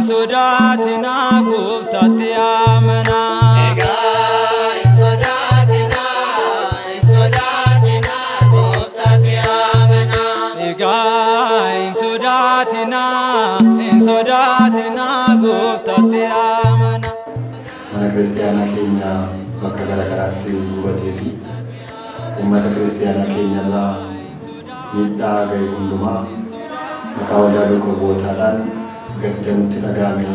Sodatina guftatti amana. Sodatina guftatti amana. Sodatina guftatti amana. Mana Kiristiyaanaa keenya bakka garaagaraatti gubatee fi uummata Kiristiyaanaa keenyarraa miidhaa ga'e hundumaa maqaa waldaa duukaa gaddanutti dhaga'ame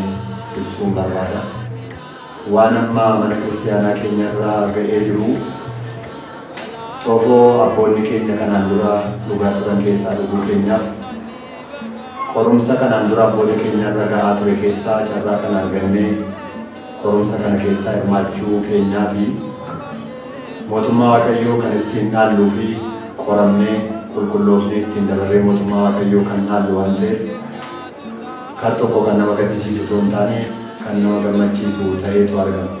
ibsuun barbaada. Waan amma mana Kiristiyaanaa keenyarraa ga'ee jiru xoofoo abboonni keenya kanaan dura dhugaa turan keessaa dhuguu keenyaaf qorumsa kanaan dura abboota keenyarra ga'aa ture keessaa carraa kan argannee qorumsa kana keessaa hirmaachuu keenyaa fi mootummaa Waaqayyoo kan ittiin dhaalluu fi qoramnee qulqulloofnee ittiin dabarree mootummaa Waaqayyoo kan dhaallu waan ta'eef kan tokko kan nama gaddisiisu otoo hin taane kan nama gammachiisu ta'eetu argama.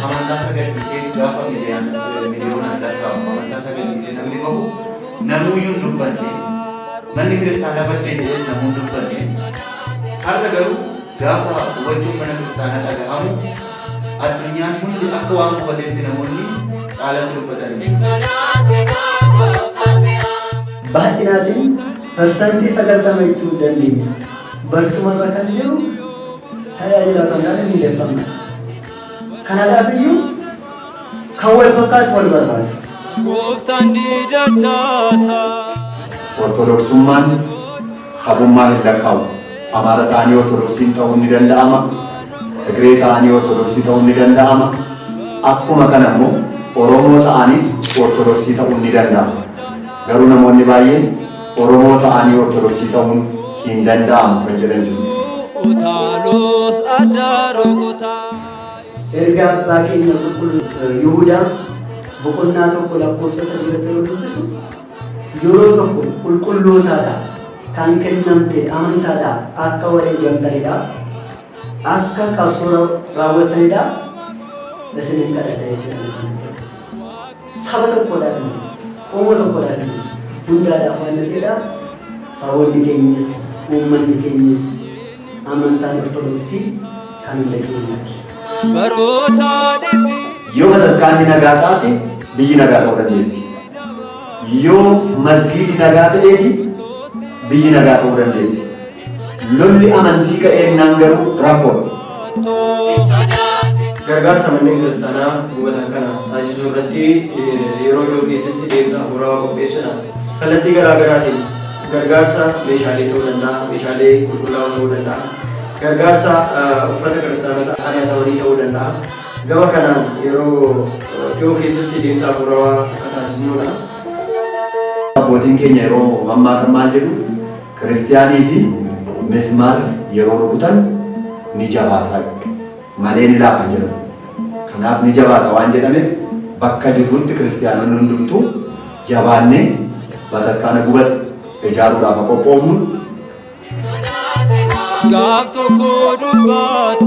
Amantaa sagantisee gaafa miliyoonaan lakkaa'amu amantaa sagantisee namni bahu namuuyyuu hin dubbanne manni kiristaanaa baddee jedhes namuu hin dubbanne har'a garuu gaafa hubachuun mana kiristaanaa dhaga'amu addunyaan hundi akka waan hubateetti namoonni caalatti dubbatanii. Baay'inaatiin persantii 90 jechuu dandeenya. Barcumarra kan jiru tajaajilatoonni miidhagfamna. Kanaadhaaf iyyuu kan wal fakkaatu wal barbaadu. Ortodoksummaan sabummaa hin lakkaa'u. Amaara ta'anii Ortodoksiin ta'uun ni danda'ama. Tigree ta'anii Ortodoksii ta'uun ni danda'ama. Akkuma kana immoo Oromoo ta'anis Ortodoksii ta'uun ni danda'ama. Garuu namoonni baay'een Oromoo ta'anii Ortodoksii ta'uun hin danda'amu kan jedhan jiru. Erga abbaa keenya Yihuudaa boqonnaa tokko lakkoofsa 8 yoo dubbisu yeroo tokko qulqullootaadhaaf kan kennamte amantaadhaaf akka wareegamtanidhaaf akka qabsoo raawwattanidhaaf isiniin kadhadha jechuudha. Saba tokkodhaaf qomoo tokkodhaaf hundaadhaaf waan ta'eedhaaf saboonni keenyas uummanni keenyas amantaan Ortodoksii kan hunda keenyaati. Yoo bataskaanni nagaa taate biyyi nagaa ta'uu dandeessi. Yoo masgiidi nagaa ta'eeti biyyi nagaa ta'uu dandeessi. Lolli amantii ka'eennaan garuu rakkoodha. Gargaarsa manneen kiristaanaa gubatan kana taasisuu irratti yeroo dhiyoo keessatti deemsa hafuuraa qopheessuudhaan kallattii garaagaraatiin gargaarsa meeshaalee ta'uu danda'a, meeshaalee qulqullaa'oo ta'uu danda'a, gargaarsa uffata kiristaanota ari'atamanii ta'uu danda'a. Gama kanaan yeroo dhiyoo keessatti deemsa hafuuraa akka taasisnuudha. Abbootiin keenya yeroo ammaa kan maal jedhu kiristiyaanii fi mismaar yeroo rukutan ni jabaataa malee ni laafa jedhamu. Kanaaf ni jabaata waan jedhameef bakka jirrutti kiristiyaanonni hundumtuu jabaannee bataskaana gubate ijaaruudhaaf qophoofnu. Gaaf tokko dubbat